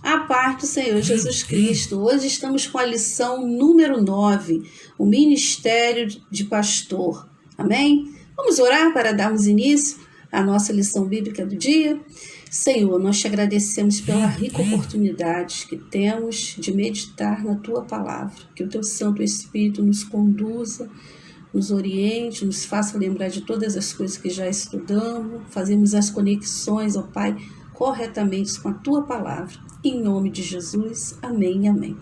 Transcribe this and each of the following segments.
A paz do Senhor Jesus Cristo. Hoje estamos com a lição número 9, o Ministério de Pastor. Amém? Vamos orar para darmos início à nossa lição bíblica do dia? Senhor, nós te agradecemos pela rica oportunidade que temos de meditar na Tua Palavra. Que o Teu Santo Espírito nos conduza, nos oriente, nos faça lembrar de todas as coisas que já estudamos, fazemos as conexões, ó Pai, corretamente com a Tua Palavra. Em nome de Jesus, amém e amém.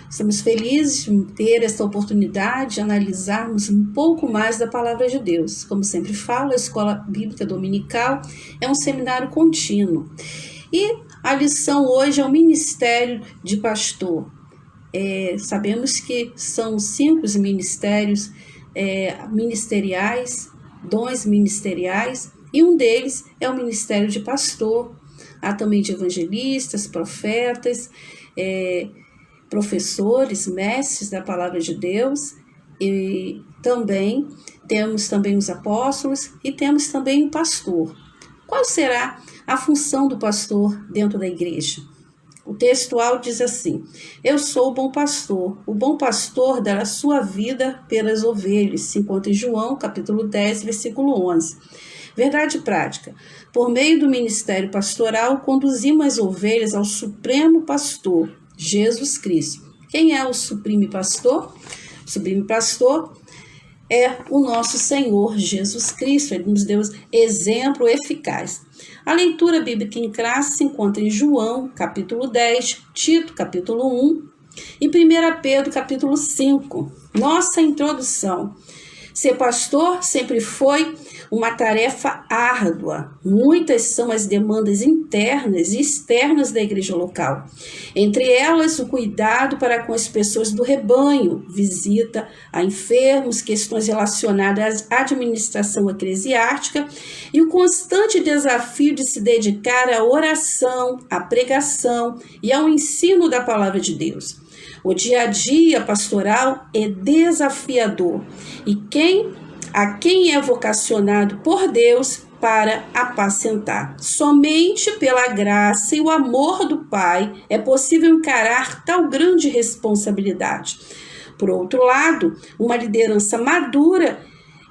Estamos felizes de ter essa oportunidade de analisarmos um pouco mais da Palavra de Deus. Como sempre falo, a Escola Bíblica Dominical é um seminário contínuo. E a lição hoje é o Ministério de Pastor. Sabemos que são 5 os ministérios ministeriais, dons ministeriais, e um deles é o ministério de pastor. Há também de evangelistas, profetas, professores, mestres da palavra de Deus, e também temos também os apóstolos e temos também o pastor. Qual será a função do pastor dentro da igreja? O textual diz assim: eu sou o bom pastor dará sua vida pelas ovelhas, se encontra em João, capítulo 10, versículo 11. Verdade prática: por meio do ministério pastoral, conduzimos as ovelhas ao supremo pastor, Jesus Cristo. Quem é o supremo pastor? O supremo pastor é o nosso Senhor Jesus Cristo. Ele nos deu exemplo eficaz. A leitura bíblica em classe se encontra em João, capítulo 10, Tito, capítulo 1 e 1 Pedro, capítulo 5. Nossa introdução. Ser pastor sempre foi uma tarefa árdua. Muitas são as demandas internas e externas da igreja local. Entre elas, o cuidado para com as pessoas do rebanho, visita a enfermos, questões relacionadas à administração eclesiástica e o constante desafio de se dedicar à oração, à pregação e ao ensino da palavra de Deus. O dia a dia pastoral é desafiador e a quem é vocacionado por Deus para apacentar. Somente pela graça e o amor do Pai é possível encarar tal grande responsabilidade. Por outro lado, uma liderança madura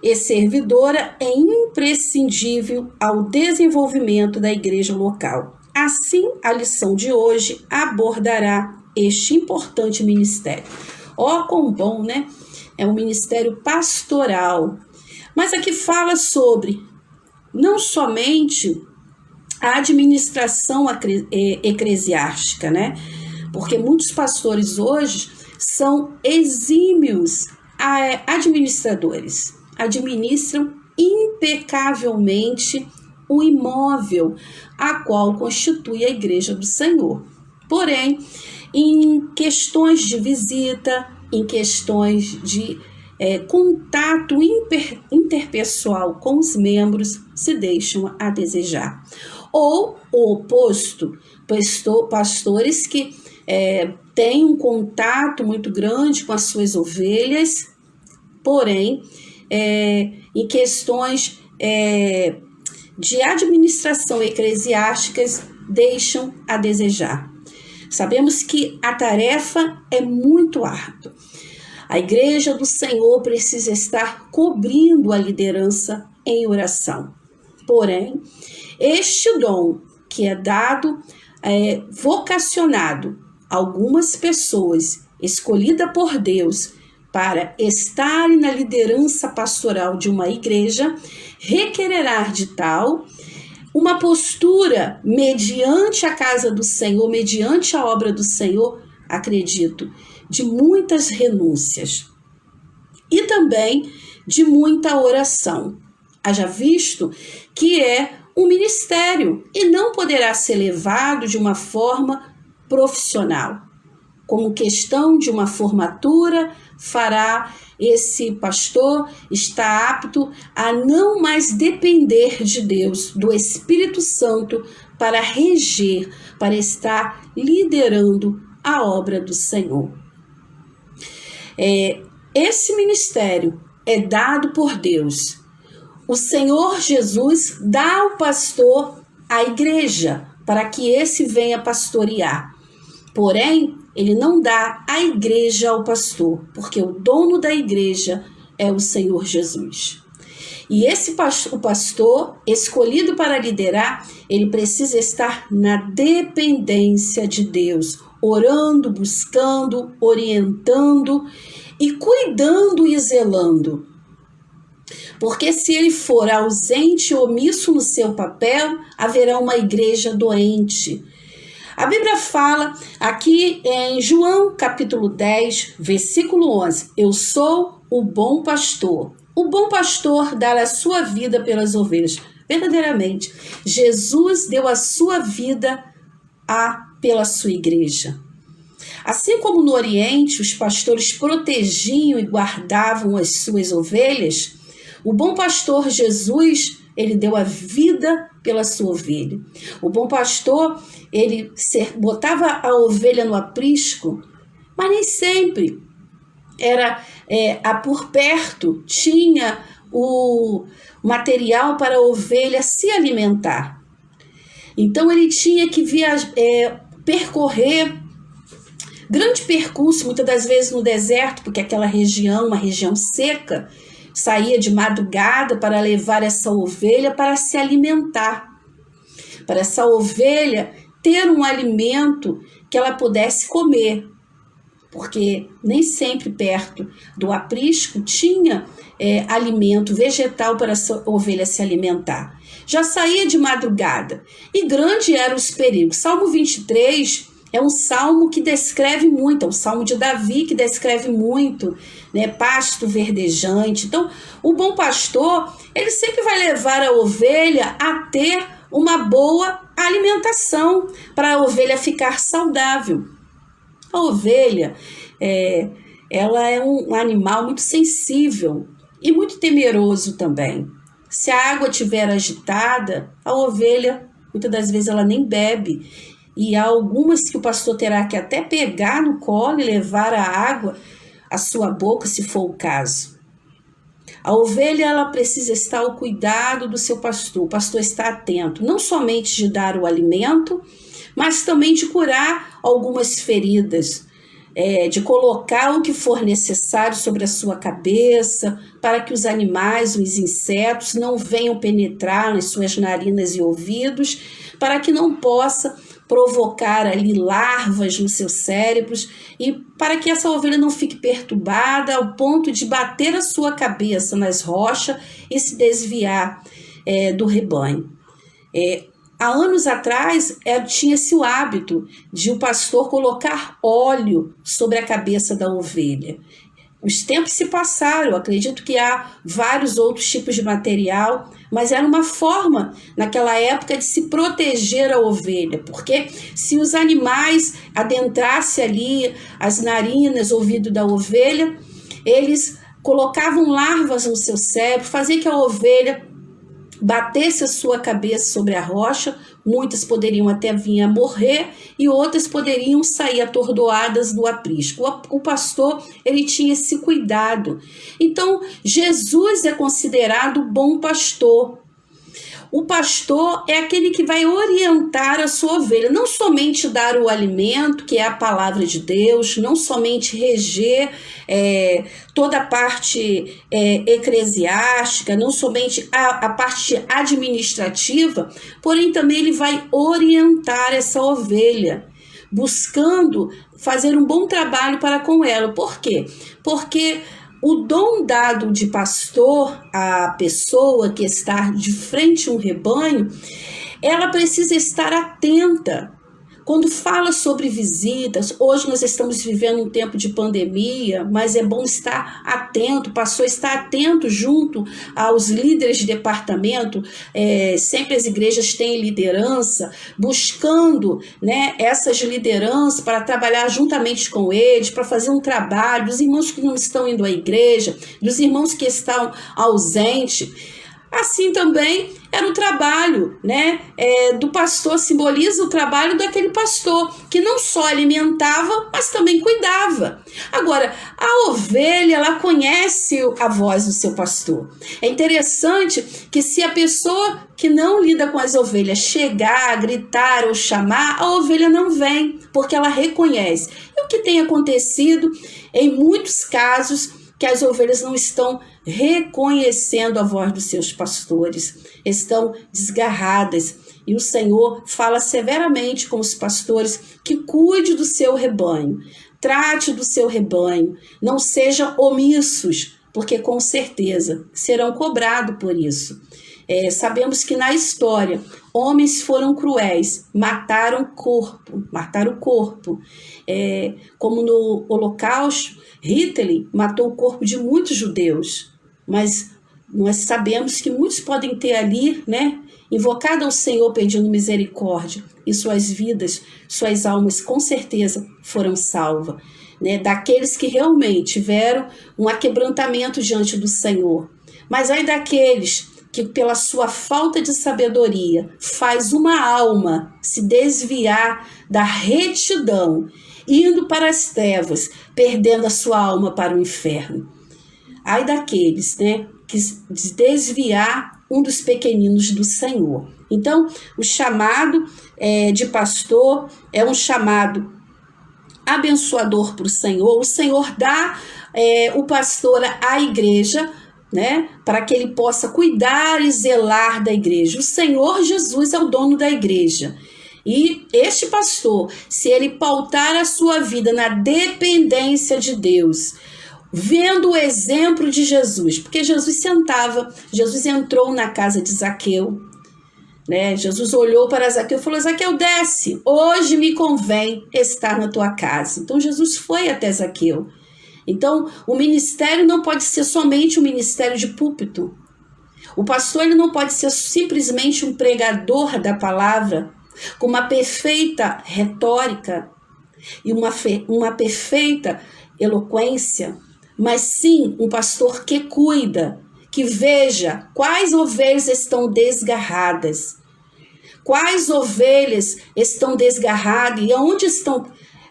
e servidora é imprescindível ao desenvolvimento da igreja local. Assim, a lição de hoje abordará este importante ministério. Quão bom, né? É um ministério pastoral. Mas aqui fala sobre não somente a administração eclesiástica, né? Porque muitos pastores hoje são exímios administradores. Administram impecavelmente o imóvel a qual constitui a igreja do Senhor. Porém, em questões de visita, em questões de contato interpessoal com os membros, se deixam a desejar. Ou o oposto, pastores que têm um contato muito grande com as suas ovelhas, porém, em questões de administração eclesiásticas, deixam a desejar. Sabemos que a tarefa é muito árdua. A igreja do Senhor precisa estar cobrindo a liderança em oração. Porém, este dom que é dado, vocacionado a algumas pessoas, escolhida por Deus para estarem na liderança pastoral de uma igreja, requererá de tal uma postura mediante a casa do Senhor, mediante a obra do Senhor, acredito, de muitas renúncias e também de muita oração. Haja visto que é um ministério e não poderá ser levado de uma forma profissional. Como questão de uma formatura, fará esse pastor estar apto a não mais depender de Deus, do Espírito Santo, para reger, para estar liderando a obra do Senhor. Esse ministério é dado por Deus. O Senhor Jesus dá ao pastor a igreja para que esse venha pastorear. Porém, ele não dá a igreja ao pastor, porque o dono da igreja é o Senhor Jesus. E o pastor escolhido para liderar, ele precisa estar na dependência de Deus, orando, buscando, orientando e cuidando e zelando. Porque se ele for ausente e omisso no seu papel, haverá uma igreja doente. A Bíblia fala aqui em João capítulo 10, versículo 11, eu sou o bom pastor. O bom pastor dá a sua vida pelas ovelhas. Verdadeiramente, Jesus deu a sua vida pela sua igreja. Assim como no Oriente, os pastores protegiam e guardavam as suas ovelhas, o bom pastor Jesus, ele deu a vida pela sua ovelha. O bom pastor, ele botava a ovelha no aprisco, mas nem sempre era por perto, tinha o material para a ovelha se alimentar. Então ele tinha que percorrer grande percurso, muitas das vezes no deserto, porque aquela região, uma região seca, saía de madrugada para levar essa ovelha para se alimentar, para essa ovelha ter um alimento que ela pudesse comer, porque nem sempre perto do aprisco tinha alimento vegetal para essa ovelha se alimentar. Já saía de madrugada e grande eram os perigos. Salmo 23 é um salmo que descreve muito, é um salmo de Davi que descreve muito, né, pasto verdejante. Então, o bom pastor, ele sempre vai levar a ovelha a ter uma boa alimentação para a ovelha ficar saudável. A ovelha, ela é um animal muito sensível e muito temeroso também. Se a água estiver agitada, a ovelha, muitas das vezes, ela nem bebe. E há algumas que o pastor terá que até pegar no colo e levar a água à sua boca, se for o caso. A ovelha, ela precisa estar ao cuidado do seu pastor. O pastor está atento, não somente de dar o alimento, mas também de curar algumas feridas, de colocar o que for necessário sobre a sua cabeça, para que os animais, os insetos, não venham penetrar nas suas narinas e ouvidos, para que não possa provocar ali larvas nos seus cérebros e para que essa ovelha não fique perturbada ao ponto de bater a sua cabeça nas rochas e se desviar do rebanho. Há anos atrás, tinha-se o hábito de o pastor colocar óleo sobre a cabeça da ovelha. Os tempos se passaram, eu acredito que há vários outros tipos de material, mas era uma forma, naquela época, de se proteger a ovelha, porque se os animais adentrassem ali as narinas, ouvido da ovelha, eles colocavam larvas no seu cérebro, fazia que a ovelha batesse a sua cabeça sobre a rocha, muitas poderiam até vir a morrer e outras poderiam sair atordoadas do aprisco. O pastor, ele tinha esse cuidado. Então, Jesus é considerado bom pastor. O pastor é aquele que vai orientar a sua ovelha, não somente dar o alimento, que é a palavra de Deus, não somente reger toda a parte eclesiástica, não somente a parte administrativa, porém também ele vai orientar essa ovelha, buscando fazer um bom trabalho para com ela. Por quê? Porque o dom dado de pastor à pessoa que está de frente a um rebanho, ela precisa estar atenta. Quando fala sobre visitas, hoje nós estamos vivendo um tempo de pandemia, mas é bom estar atento, o pastor está atento junto aos líderes de departamento, sempre as igrejas têm liderança, buscando, né, essas lideranças para trabalhar juntamente com eles, para fazer um trabalho, dos irmãos que não estão indo à igreja, dos irmãos que estão ausentes. Assim também era o trabalho, né, do pastor, simboliza o trabalho daquele pastor, que não só alimentava, mas também cuidava. Agora, a ovelha, ela conhece a voz do seu pastor. É interessante que se a pessoa que não lida com as ovelhas chegar, gritar ou chamar, a ovelha não vem, porque ela reconhece. E o que tem acontecido em muitos casos, que as ovelhas não estão reconhecendo a voz dos seus pastores, estão desgarradas. E o Senhor fala severamente com os pastores que cuide do seu rebanho, trate do seu rebanho, não sejam omissos, porque com certeza serão cobrados por isso. Sabemos que na história, homens foram cruéis, mataram o corpo. Como no Holocausto, Hitler matou o corpo de muitos judeus, mas nós sabemos que muitos podem ter ali, né, invocado ao Senhor pedindo misericórdia, e suas vidas, suas almas com certeza foram salvas, né, daqueles que realmente tiveram um aquebrantamento diante do Senhor. Mas aí daqueles que pela sua falta de sabedoria faz uma alma se desviar da retidão, indo para as trevas, perdendo a sua alma para o inferno. Ai daqueles, né, que desviar um dos pequeninos do Senhor. Então, o chamado de pastor é um chamado abençoador para o Senhor. O Senhor dá o pastor à igreja, né, para que ele possa cuidar e zelar da igreja. O Senhor Jesus é o dono da igreja. E este pastor, se ele pautar a sua vida na dependência de Deus, vendo o exemplo de Jesus, porque Jesus entrou na casa de Zaqueu, né? Jesus olhou para Zaqueu e falou: Zaqueu, desce, hoje me convém estar na tua casa. Então Jesus foi até Zaqueu. Então o ministério não pode ser somente um ministério de púlpito. O pastor, ele não pode ser simplesmente um pregador da palavra, com uma perfeita retórica e uma perfeita eloquência, mas sim um pastor que cuida, que veja quais ovelhas estão desgarradas, quais ovelhas estão desgarradas e aonde estão.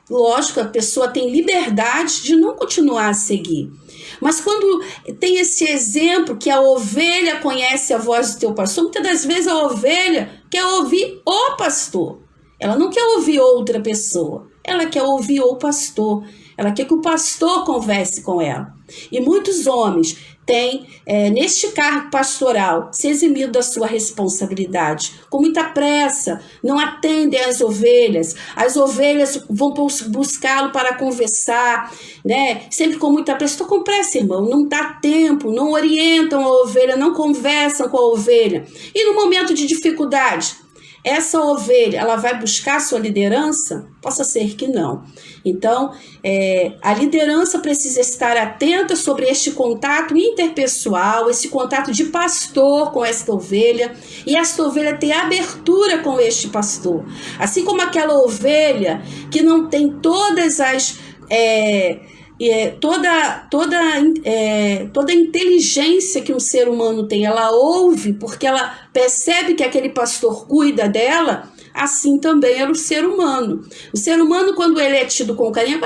Lógico, a pessoa tem liberdade de não continuar a seguir. Mas quando tem esse exemplo que a ovelha conhece a voz do teu pastor, muitas das vezes a ovelha quer ouvir o pastor. Ela não quer ouvir outra pessoa. Ela quer ouvir o pastor. Ela quer que o pastor converse com ela. E muitos homens têm, neste cargo pastoral, se eximido da sua responsabilidade. Com muita pressa, não atendem às ovelhas. As ovelhas vão buscá-lo para conversar, né? Sempre com muita pressa. Estou com pressa, irmão. Não dá tempo, não orientam a ovelha, não conversam com a ovelha. E no momento de dificuldade, essa ovelha, ela vai buscar a sua liderança? Possa ser que não. Então, a liderança precisa estar atenta sobre este contato interpessoal, esse contato de pastor com esta ovelha, e esta ovelha ter abertura com este pastor. Assim como aquela ovelha que não tem todas as... toda a inteligência que um ser humano tem, ela ouve porque ela percebe que aquele pastor cuida dela. Assim também era o ser humano. O ser humano, quando ele é tido com carinho,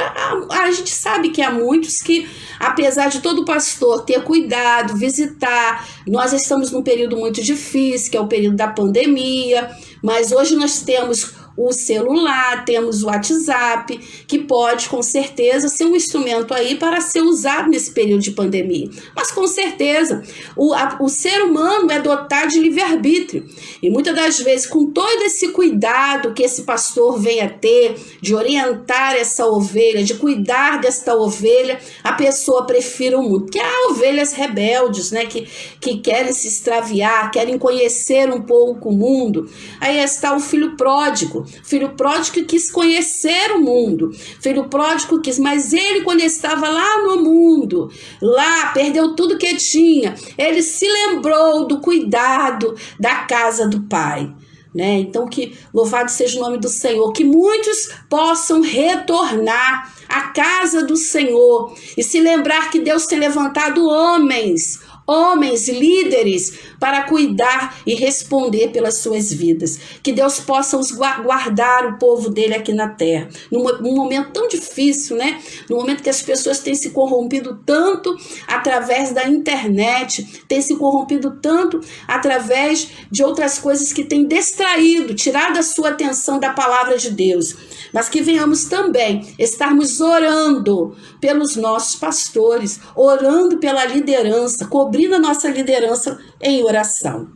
a gente sabe que há muitos que, apesar de todo pastor ter cuidado, visitar, nós estamos num período muito difícil, que é o período da pandemia, mas hoje nós temos o celular, temos o WhatsApp, que pode com certeza ser um instrumento aí para ser usado nesse período de pandemia. Mas com certeza o ser humano é dotado de livre-arbítrio, e muitas das vezes, com todo esse cuidado que esse pastor vem a ter de orientar essa ovelha, de cuidar desta ovelha, a pessoa prefere o mundo. Porque há ovelhas rebeldes, né, que querem se extraviar, querem conhecer um pouco o mundo. Aí está o filho pródigo. Filho pródigo quis conhecer o mundo. Filho pródigo quis, mas ele, quando estava lá no mundo, lá perdeu tudo que tinha, ele se lembrou do cuidado da casa do pai, né? Então, que louvado seja o nome do Senhor, que muitos possam retornar à casa do Senhor e se lembrar que Deus tem levantado homens homens, líderes, para cuidar e responder pelas suas vidas. Que Deus possa os guardar, o povo dele aqui na terra. Num momento tão difícil, né? No momento que as pessoas têm se corrompido tanto através da internet, têm se corrompido tanto através de outras coisas que têm distraído, tirado a sua atenção da palavra de Deus. Mas que venhamos também estarmos orando pelos nossos pastores, orando pela liderança, cobrindo a nossa liderança em oração.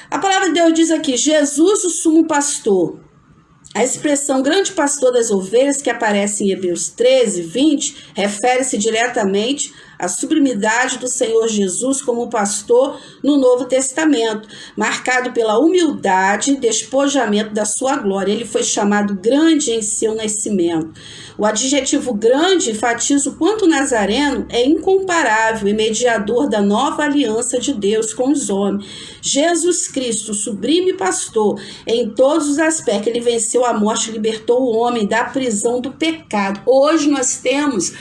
A palavra de Deus diz aqui, Jesus, o sumo pastor. A expressão grande pastor das ovelhas, que aparece em Hebreus 13, 20, refere-se diretamente à sublimidade do Senhor Jesus como pastor no Novo Testamento, marcado pela humildade e despojamento da sua glória. Ele foi chamado grande em seu nascimento. O adjetivo grande enfatiza o quanto o Nazareno é incomparável e mediador da nova aliança de Deus com os homens. Jesus Cristo, sublime pastor, em todos os aspectos, ele venceu a morte, libertou o homem da prisão do pecado. Hoje nós temos,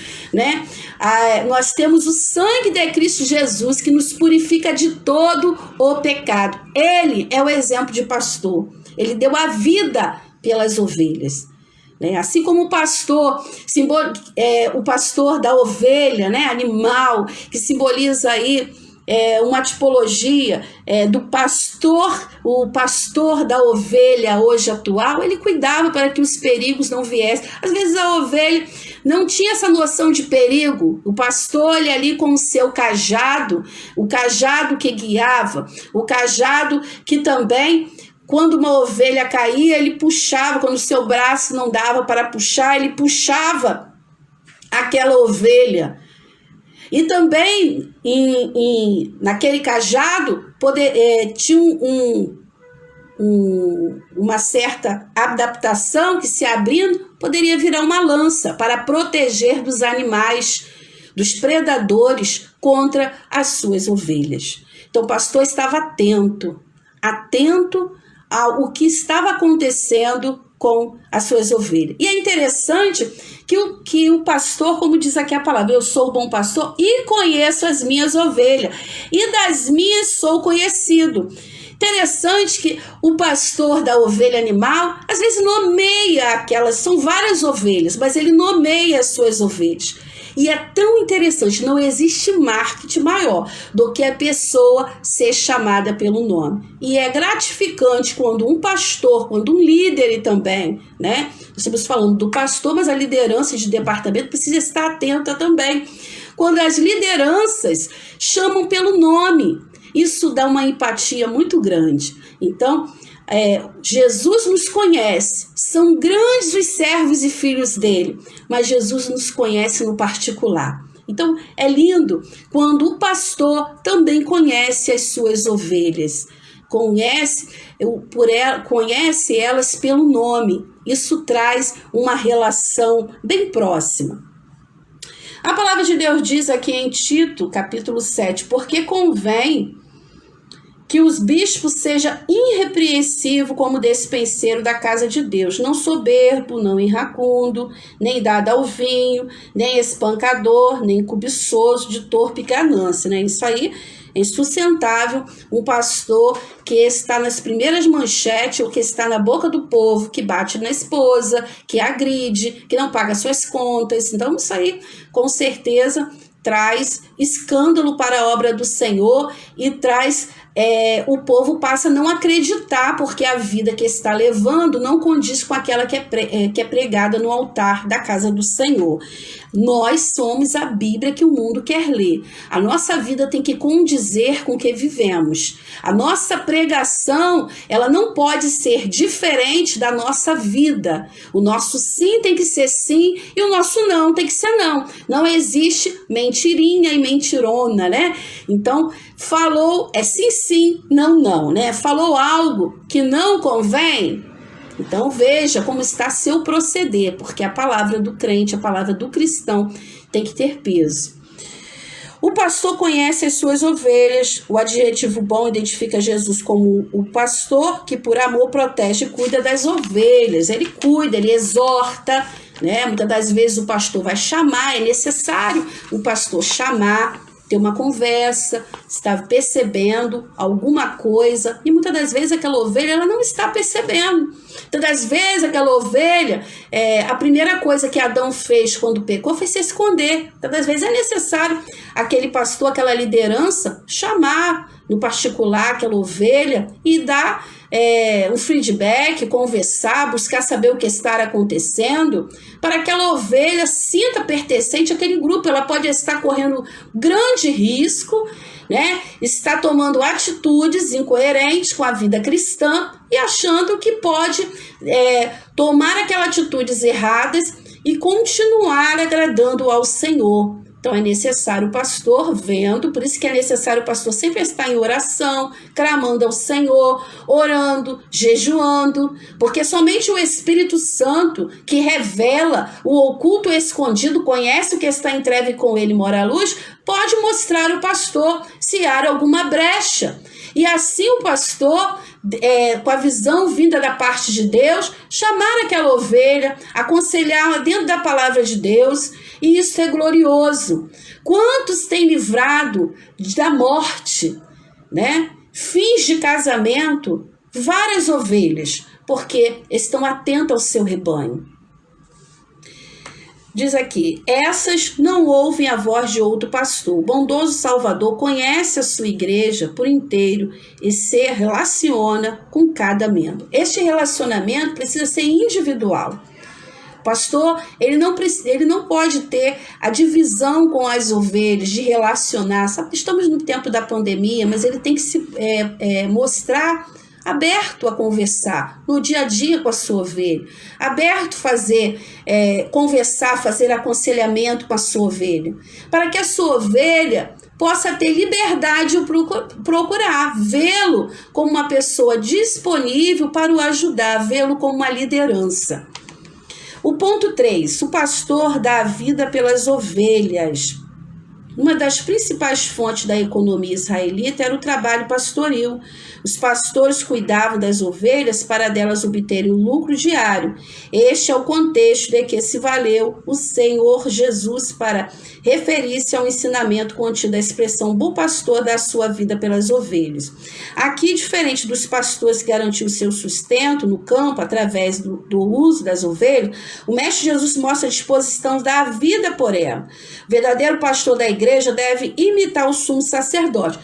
nós temos o sangue de Cristo Jesus que nos purifica de todo o pecado. Ele é o exemplo de pastor. Ele deu a vida pelas ovelhas. Assim como o pastor da ovelha, animal, que simboliza aí uma tipologia do pastor, o pastor da ovelha hoje atual, ele cuidava para que os perigos não viessem. Às vezes a ovelha não tinha essa noção de perigo. O pastor, ele ali com o seu cajado, o cajado que guiava, o cajado que também, quando uma ovelha caía, ele puxava, quando o seu braço não dava para puxar, ele puxava aquela ovelha. E também naquele cajado tinha uma certa adaptação que, se abrindo, poderia virar uma lança para proteger dos animais, dos predadores contra as suas ovelhas. Então o pastor estava atento ao que estava acontecendo com as suas ovelhas. E é interessante que o pastor, como diz aqui a palavra, eu sou o bom pastor e conheço as minhas ovelhas, e das minhas sou conhecido. Interessante que o pastor da ovelha animal, às vezes nomeia aquelas, são várias ovelhas, mas ele nomeia as suas ovelhas. E é tão interessante, não existe marketing maior do que a pessoa ser chamada pelo nome. E é gratificante quando um pastor, quando um líder também, estamos falando do pastor, mas a liderança de departamento precisa estar atenta também. Quando as lideranças chamam pelo nome, isso dá uma empatia muito grande. Então, Jesus nos conhece, são grandes os servos e filhos dele, mas Jesus nos conhece no particular. Então é lindo quando o pastor também conhece as suas ovelhas, conhece elas pelo nome. Isso traz uma relação bem próxima. A palavra de Deus diz aqui em Tito, capítulo 7, porque convém que os bispos sejam irrepreensíveis como despenseiro da casa de Deus, não soberbo, não irracundo, nem dado ao vinho, nem espancador, nem cobiçoso de torpe ganância. Isso aí é insustentável, um pastor que está nas primeiras manchetes, ou que está na boca do povo, que bate na esposa, que agride, que não paga suas contas. Então isso aí, com certeza, traz escândalo para a obra do Senhor e traz... o povo passa a não acreditar, porque a vida que está levando não condiz com aquela que é pregada no altar da casa do Senhor. Nós somos a Bíblia que o mundo quer ler. A nossa vida tem que condizer com o que vivemos. A nossa pregação, ela não pode ser diferente da nossa vida. O nosso sim tem que ser sim e o nosso não tem que ser não. Não existe mentirinha e mentirona, Então, falou sim, sim, não, não, Falou algo que não convém, então veja como está seu proceder, porque a palavra do crente, a palavra do cristão tem que ter peso. O pastor conhece as suas ovelhas. O adjetivo bom identifica Jesus como o pastor que por amor protege e cuida das ovelhas. Ele cuida, ele exorta, Muitas das vezes o pastor vai chamar, é necessário o pastor chamar. ter uma conversa, está percebendo alguma coisa, e muitas das vezes aquela ovelha ela não está percebendo. Muitas das vezes aquela ovelha, a primeira coisa que Adão fez quando pecou foi se esconder. Muitas das vezes é necessário aquele pastor, aquela liderança, chamar no particular aquela ovelha e dar um feedback, conversar, buscar saber o que está acontecendo, para que aquela ovelha sinta pertencente àquele grupo. Ela pode estar correndo grande risco, né? Está tomando atitudes incoerentes com a vida cristã e achando que pode tomar aquelas atitudes erradas e continuar agradando ao Senhor. Então é necessário o pastor vendo, por isso que é necessário o pastor sempre estar em oração, clamando ao Senhor, orando, jejuando, porque somente o Espírito Santo, que revela o oculto e escondido, conhece o que está em treve com ele mora a luz, pode mostrar ao pastor se há alguma brecha. E assim o pastor, com a visão vinda da parte de Deus, chamar aquela ovelha, aconselhá-la dentro da palavra de Deus, e isso é glorioso. Quantos têm livrado da morte, né? Fins de casamento, várias ovelhas, porque estão atentas ao seu rebanho. Diz aqui, essas não ouvem a voz de outro pastor. O bondoso Salvador conhece a sua igreja por inteiro e se relaciona com cada membro. Este relacionamento precisa ser individual. O pastor, ele não pode ter a divisão com as ovelhas, de relacionar. Sabe, estamos no tempo da pandemia, mas ele tem que se mostrar aberto a conversar no dia a dia com a sua ovelha, aberto a conversar, fazer aconselhamento com a sua ovelha, para que a sua ovelha possa ter liberdade de procurar, vê-lo como uma pessoa disponível para o ajudar, vê-lo como uma liderança. O ponto 3, o pastor dá a vida pelas ovelhas. Uma das principais fontes da economia israelita era o trabalho pastoril. Os pastores cuidavam das ovelhas para delas obterem o lucro diário. Este é o contexto de que se valeu o Senhor Jesus para referir-se ao ensinamento contido da expressão bom pastor dá a sua vida pelas ovelhas. Aqui, diferente dos pastores que garantiam seu sustento no campo através do uso das ovelhas, o Mestre Jesus mostra a disposição da vida por ela. O verdadeiro pastor da igreja deve imitar o sumo sacerdote.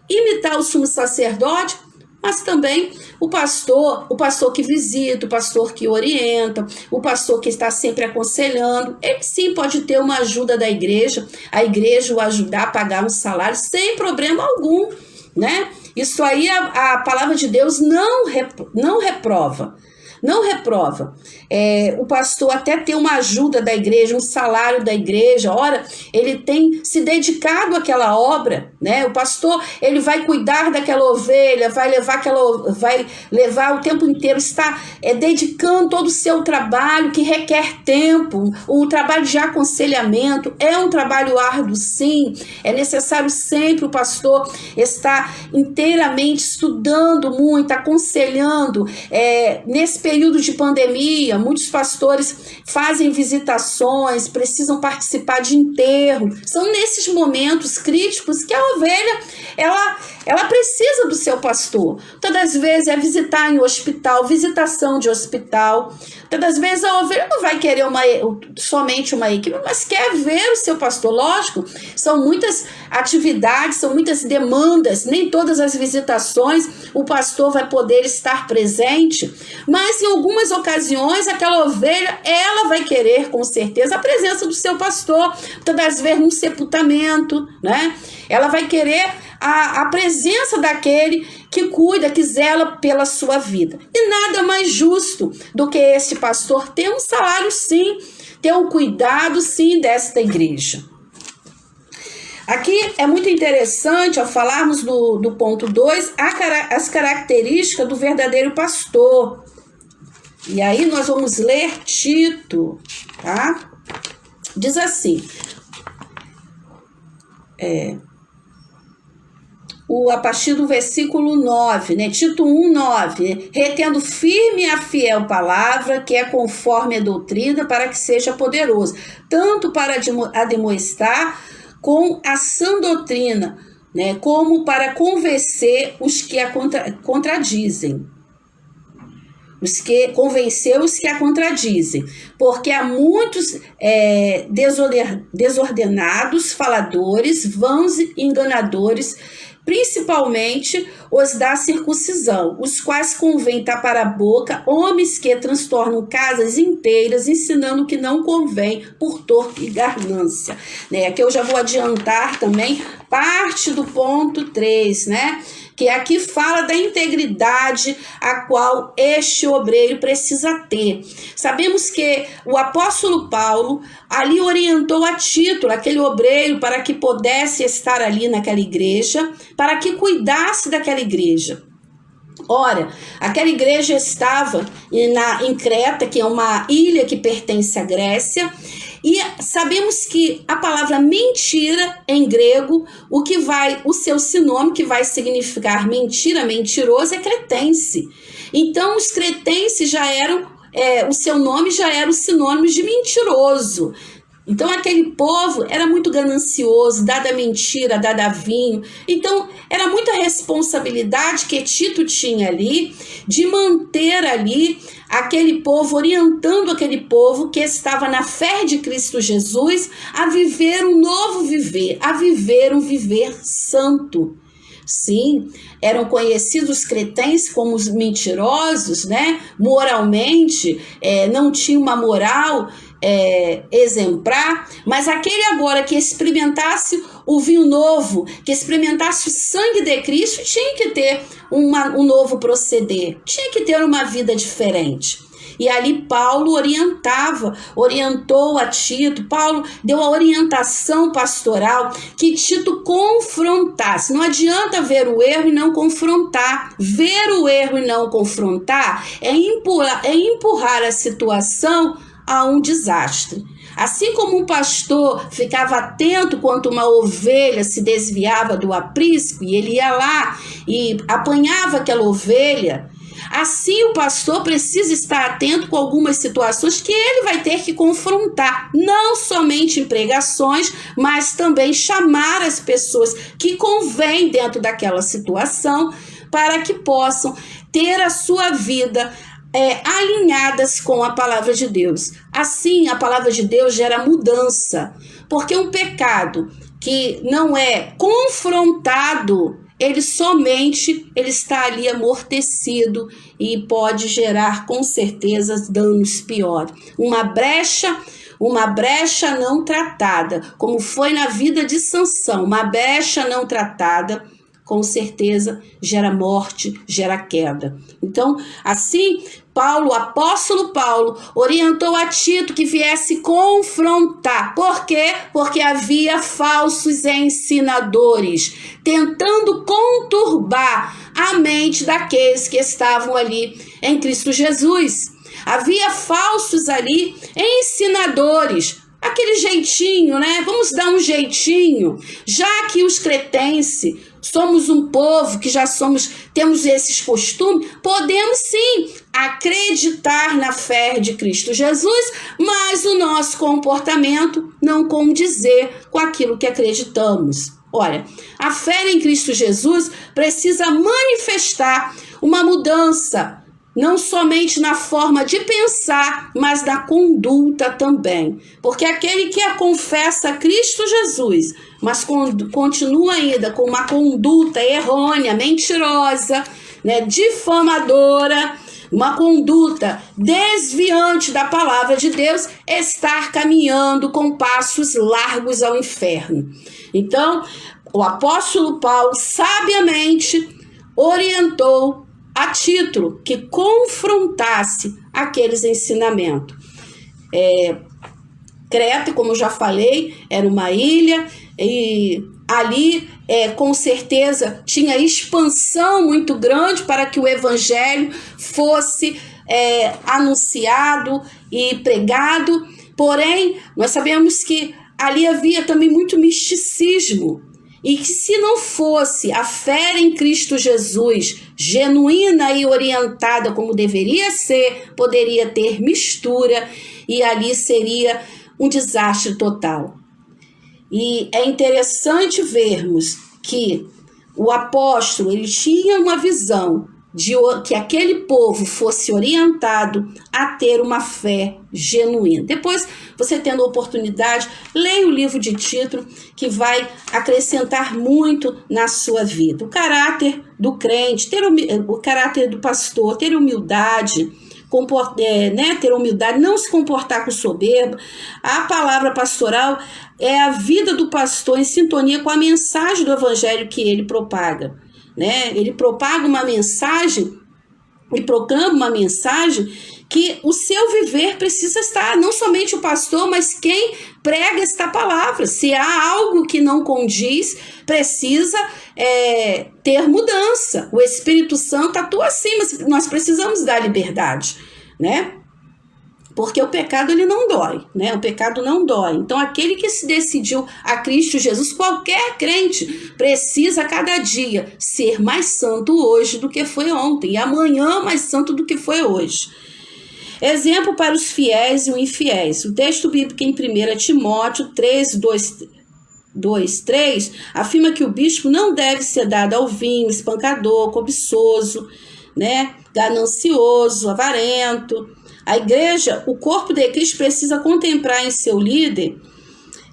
Imitar o sumo sacerdote, mas também o pastor que visita, o pastor que orienta, o pastor que está sempre aconselhando, ele sim pode ter uma ajuda da igreja, a igreja o ajudar a pagar um salário sem problema algum, né? Isso aí a palavra de Deus não reprova. Não reprova. O pastor até tem uma ajuda da igreja, um salário da igreja. Ora, ele tem se dedicado àquela obra, né? O pastor, ele vai cuidar daquela ovelha, vai levar o tempo inteiro, está dedicando todo o seu trabalho, que requer tempo. O trabalho de aconselhamento é um trabalho árduo, sim. É necessário sempre o pastor estar inteiramente estudando muito, aconselhando. Nesse período de pandemia, muitos pastores fazem visitações, precisam participar de enterro. São nesses momentos críticos que a ovelha, ela precisa do seu pastor. Todas as vezes é visitar em hospital, visitação de hospital. Todas as vezes a ovelha não vai querer somente uma equipe, mas quer ver o seu pastor. Lógico, são muitas atividades, são muitas demandas, nem todas as visitações o pastor vai poder estar presente, mas em algumas ocasiões aquela ovelha, ela vai querer com certeza a presença do seu pastor. Todas as vezes num sepultamento, né? Ela vai querer a presença daquele que cuida, que zela pela sua vida. E nada mais justo do que esse pastor ter um salário sim, ter um cuidado sim desta igreja. Aqui é muito interessante, ao falarmos do ponto 2, as características do verdadeiro pastor. E aí nós vamos ler Tito, tá? Diz assim, a partir do versículo 9, né? Tito 1:9, retendo firme a fiel palavra, que é conforme a doutrina, para que seja poderoso, tanto para admoestar, com a sã doutrina, né, como para convencer os que a contradizem. Convencer os que a contradizem, porque há muitos desordenados faladores, vãos e enganadores, principalmente os da circuncisão, os quais convém tapar a boca, homens que transtornam casas inteiras, ensinando que não convém por torpe e ganância. Né? Aqui eu já vou adiantar também parte do ponto 3, né? Que aqui fala da integridade a qual este obreiro precisa ter. Sabemos que o apóstolo Paulo ali orientou a Tito, aquele obreiro, para que pudesse estar ali naquela igreja, para que cuidasse daquela igreja. Ora, aquela igreja estava em Creta, que é uma ilha que pertence à Grécia, e sabemos que a palavra mentira em grego, o seu sinônimo que vai significar mentira, mentiroso, é cretense. Então, os cretenses já eram, o seu nome já era o sinônimo de mentiroso. Então, aquele povo era muito ganancioso, dada mentira, dada vinho. Então, era muita responsabilidade que Tito tinha ali de manter ali aquele povo, orientando aquele povo que estava na fé de Cristo Jesus a viver um novo viver, a viver um viver santo. Sim, eram conhecidos os cretenses como os mentirosos, né? Moralmente, não tinha uma moral exemplar, mas aquele agora que experimentasse o vinho novo, que experimentasse o sangue de Cristo, tinha que ter um novo proceder, tinha que ter uma vida diferente. E ali Paulo orientou a Tito, Paulo deu a orientação pastoral que Tito confrontasse. Não adianta ver o erro e não confrontar. Ver o erro e não confrontar é empurrar a situação a um desastre. Assim como um pastor ficava atento quando uma ovelha se desviava do aprisco e ele ia lá e apanhava aquela ovelha, assim o pastor precisa estar atento com algumas situações que ele vai ter que confrontar, não somente em pregações, mas também chamar as pessoas que convêm dentro daquela situação para que possam ter a sua vida alinhadas com a palavra de Deus. Assim, a palavra de Deus gera mudança, porque um pecado que não é confrontado, ele está ali amortecido e pode gerar com certeza danos piores. Uma brecha não tratada, como foi na vida de Sansão, uma brecha não tratada, com certeza gera morte, gera queda. Então, assim, o apóstolo Paulo orientou a Tito que viesse confrontar. Por quê? Porque havia falsos ensinadores tentando conturbar a mente daqueles que estavam ali em Cristo Jesus. Havia falsos ali ensinadores. Aquele jeitinho, né? Vamos dar um jeitinho. Já que os cretenses somos um povo que temos esses costumes, podemos sim acreditar na fé de Cristo Jesus, mas o nosso comportamento não condizer com aquilo que acreditamos. Olha, a fé em Cristo Jesus precisa manifestar uma mudança, não somente na forma de pensar, mas na conduta também. Porque aquele que confessa a Cristo Jesus, mas continua ainda com uma conduta errônea, mentirosa, né, difamadora, uma conduta desviante da palavra de Deus, estar caminhando com passos largos ao inferno. Então, o apóstolo Paulo sabiamente orientou a Tito que confrontasse aqueles ensinamentos. Creta, como eu já falei, era uma ilha e ali com certeza tinha expansão muito grande para que o evangelho fosse anunciado e pregado. Porém, nós sabemos que ali havia também muito misticismo. E que se não fosse a fé em Cristo Jesus genuína e orientada como deveria ser, poderia ter mistura e ali seria um desastre total. E é interessante vermos que o apóstolo ele tinha uma visão de que aquele povo fosse orientado a ter uma fé genuína. Depois, você tendo a oportunidade, leia o livro de Tito, que vai acrescentar muito na sua vida. O caráter do crente, o caráter do pastor, ter humildade, ter humildade, não se comportar com soberba. A palavra pastoral é a vida do pastor em sintonia com a mensagem do evangelho que ele propaga. Ele propaga uma mensagem e proclama uma mensagem que o seu viver precisa estar, não somente o pastor, mas quem prega esta palavra. Se há algo que não condiz, precisa ter mudança. O Espírito Santo atua assim, mas nós precisamos dar liberdade, Porque o pecado ele não dói, O pecado não dói. Então, aquele que se decidiu a Cristo Jesus, qualquer crente, precisa a cada dia ser mais santo hoje do que foi ontem, e amanhã mais santo do que foi hoje. Exemplo para os fiéis e os infiéis. O texto bíblico em 1 Timóteo 3, 3, afirma que o bispo não deve ser dado ao vinho, espancador, cobiçoso, ganancioso, avarento. A igreja, o corpo de Cristo, precisa contemplar em seu líder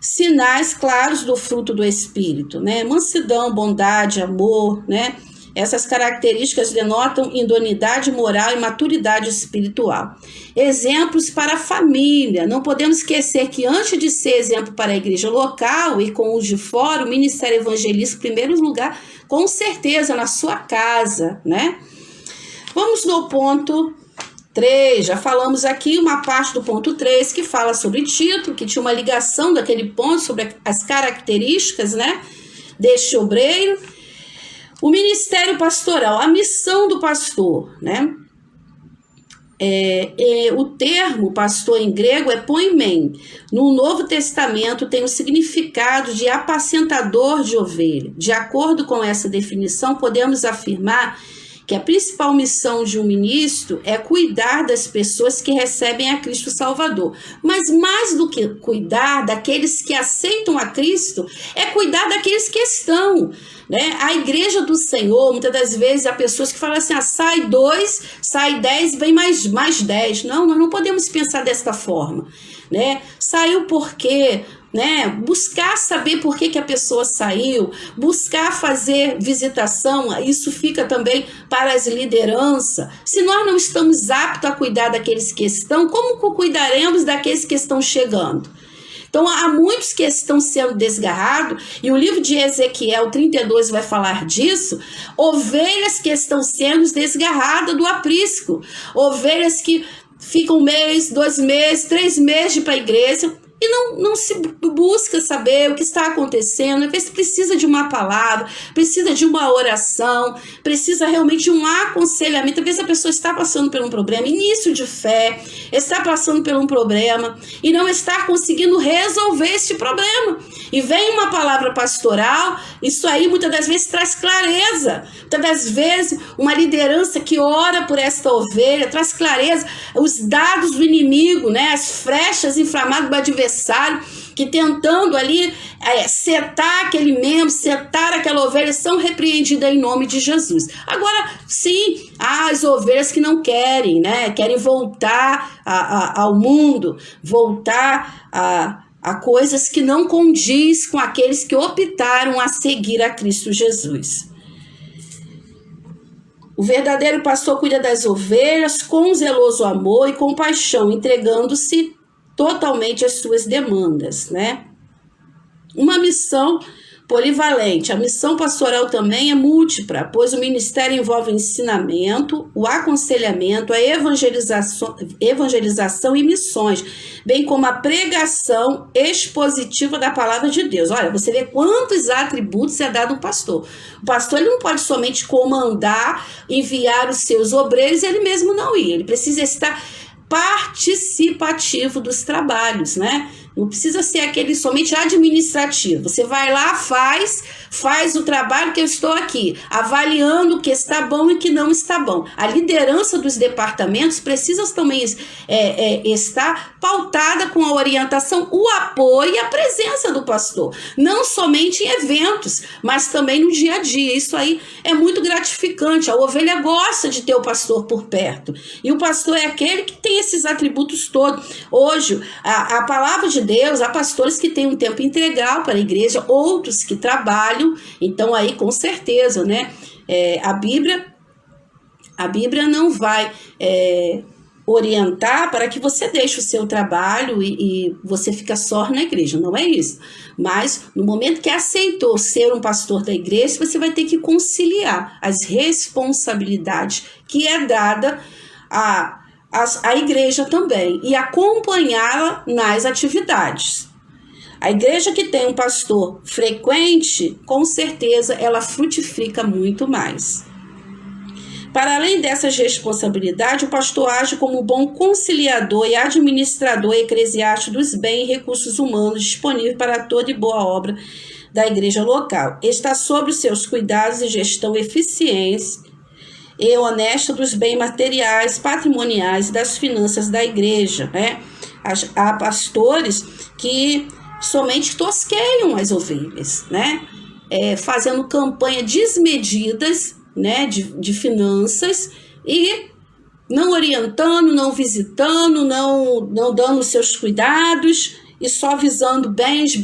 sinais claros do fruto do Espírito, mansidão, bondade, amor, Essas características denotam idoneidade moral e maturidade espiritual. Exemplos para a família. Não podemos esquecer que antes de ser exemplo para a igreja local e com os de fora, o ministério evangelista, em primeiro lugar, com certeza, na sua casa, Vamos no ponto 3, já falamos aqui uma parte do ponto 3 que fala sobre Tito, que tinha uma ligação daquele ponto sobre as características, deste obreiro. O ministério pastoral, a missão do pastor, o termo pastor em grego é poimen. No Novo Testamento tem o significado de apacentador de ovelha. De acordo com essa definição, podemos afirmar que a principal missão de um ministro é cuidar das pessoas que recebem a Cristo Salvador. Mas mais do que cuidar daqueles que aceitam a Cristo, é cuidar daqueles que estão. A igreja do Senhor, muitas das vezes, há pessoas que falam assim, sai 2, sai 10, vem mais 10. Não, nós não podemos pensar desta forma. Saiu por quê? Buscar saber por que a pessoa saiu, buscar fazer visitação, isso fica também para as lideranças. Se nós não estamos aptos a cuidar daqueles que estão, como cuidaremos daqueles que estão chegando? Então, há muitos que estão sendo desgarrados, e o livro de Ezequiel 32 vai falar disso, ovelhas que estão sendo desgarradas do aprisco, ovelhas que ficam 1 mês, 2 meses, 3 meses de ir para a igreja, e não se busca saber o que está acontecendo. Às vezes precisa de uma palavra, precisa de uma oração, precisa realmente de um aconselhamento. Às vezes a pessoa está passando por um problema, início de fé, está passando por um problema e não está conseguindo resolver este problema. E vem uma palavra pastoral, isso aí muitas das vezes traz clareza. Muitas das vezes uma liderança que ora por esta ovelha traz clareza. Os dados do inimigo, as flechas inflamadas do adversário, que tentando ali setar aquele membro, setar aquela ovelha, são repreendidas em nome de Jesus. Agora, sim, há as ovelhas que não querem, querem voltar ao mundo, voltar a coisas que não condiz com aqueles que optaram a seguir a Cristo Jesus. O verdadeiro pastor cuida das ovelhas com zeloso amor e compaixão, entregando-se totalmente as suas demandas, Uma missão polivalente. A missão pastoral também é múltipla, pois o ministério envolve o ensinamento, o aconselhamento, a evangelização e missões, bem como a pregação expositiva da palavra de Deus. Olha, você vê quantos atributos é dado ao pastor. O pastor ele não pode somente comandar, enviar os seus obreiros, ele mesmo não ir. Ele precisa estar participativo dos trabalhos, né? Não precisa ser aquele somente administrativo. Você vai lá, faz o trabalho que eu estou aqui, avaliando o que está bom e o que não está bom. A liderança dos departamentos precisa também estar pautada com a orientação, o apoio e a presença do pastor. Não somente em eventos, mas também no dia a dia. Isso aí é muito gratificante. A ovelha gosta de ter o pastor por perto. E o pastor é aquele que tem esses atributos todos. Hoje, a palavra de Deus, há pastores que têm um tempo integral para a igreja, outros que trabalham, então aí com certeza, né, a Bíblia não vai orientar para que você deixe o seu trabalho e você fica só na igreja, não é isso. Mas no momento que aceitou ser um pastor da igreja, você vai ter que conciliar as responsabilidades que é dada a igreja também e acompanhá-la nas atividades. A igreja que tem um pastor frequente, com certeza ela frutifica muito mais. Para além dessas responsabilidades, o pastor age como um bom conciliador e administrador eclesiástico dos bens e recursos humanos disponíveis para toda e boa obra da igreja local. Está sob os seus cuidados e gestão eficiente e honesta dos bens materiais, patrimoniais e das finanças da igreja, né? Há pastores que somente tosqueiam as ovelhas, né? Fazendo campanha desmedidas, né? de finanças e não orientando, não visitando, não dando os seus cuidados e só visando bens,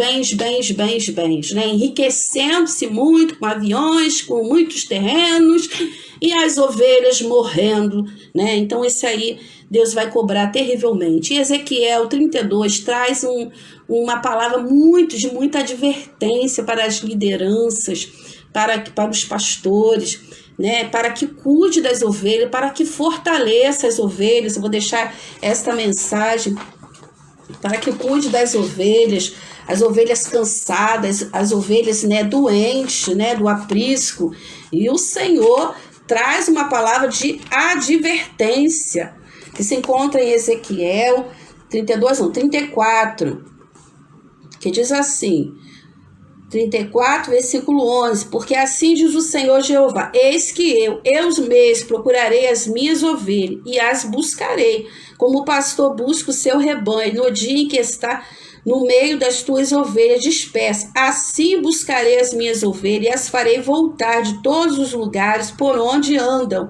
né? Enriquecendo-se muito com aviões, com muitos terrenos e as ovelhas morrendo, né? Então esse aí Deus vai cobrar terrivelmente. E Ezequiel 32 traz uma palavra de muita advertência para as lideranças, para os pastores, né? Para que cuide das ovelhas, para que fortaleça as ovelhas. Eu vou deixar esta mensagem para que cuide das ovelhas, as ovelhas cansadas, as ovelhas, né, doentes, né, do aprisco. E o Senhor traz uma palavra de advertência, que se encontra em Ezequiel 34, que diz assim, 34, versículo 11, porque assim diz o Senhor Jeová, eis que eu mesmo procurarei as minhas ovelhas e as buscarei, como o pastor busca o seu rebanho, no dia em que está no meio das tuas ovelhas dispersas. Assim buscarei as minhas ovelhas e as farei voltar de todos os lugares por onde andam,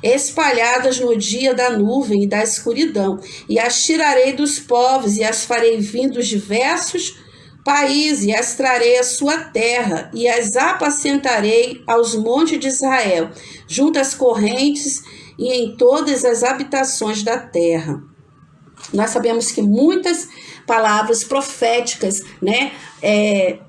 espalhadas no dia da nuvem e da escuridão, e as tirarei dos povos e as farei vir dos diversos países, e as trarei à sua terra, e as apacentarei aos montes de Israel, junto às correntes e em todas as habitações da terra. Nós sabemos que muitas palavras proféticas, né,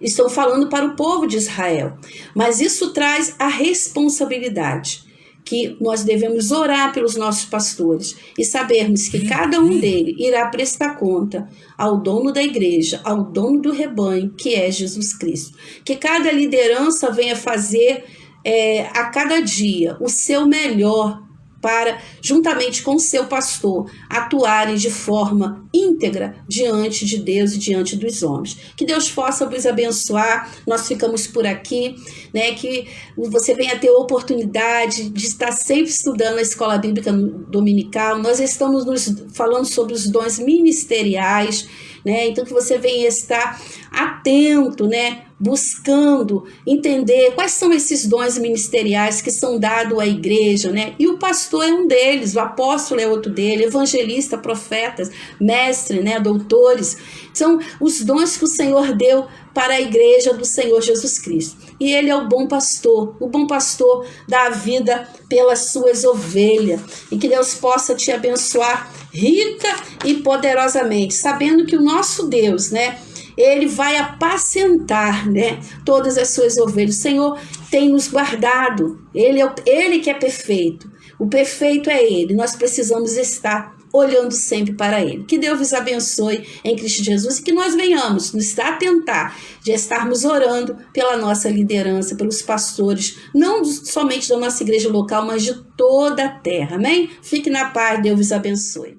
estão falando para o povo de Israel, mas isso traz a responsabilidade que nós devemos orar pelos nossos pastores e sabermos que cada um deles irá prestar conta ao dono da igreja, ao dono do rebanho, que é Jesus Cristo. Que cada liderança venha fazer a cada dia o seu melhor para, juntamente com o seu pastor, atuarem de forma íntegra diante de Deus e diante dos homens. Que Deus possa vos abençoar. Nós ficamos por aqui, né? Que você venha ter a oportunidade de estar sempre estudando a Escola Bíblica Dominical. Nós estamos falando sobre os dons ministeriais, né? Então que você venha estar atento, né? Buscando entender quais são esses dons ministeriais que são dados à igreja, né? E o pastor é um deles, o apóstolo é outro dele, evangelista, profetas, mestre, né? Doutores. São os dons que o Senhor deu para a igreja do Senhor Jesus Cristo. E ele é o bom pastor dá a vida pelas suas ovelhas. E que Deus possa te abençoar rica e poderosamente, sabendo que o nosso Deus, né? Ele vai apacentar, né, todas as suas ovelhas. O Senhor tem nos guardado. Ele que é perfeito. O perfeito é Ele. Nós precisamos estar olhando sempre para Ele. Que Deus vos abençoe em Cristo Jesus e que nós venhamos nos atentar de estarmos orando pela nossa liderança, pelos pastores, não somente da nossa igreja local, mas de toda a terra. Amém? Fique na paz. Deus vos abençoe.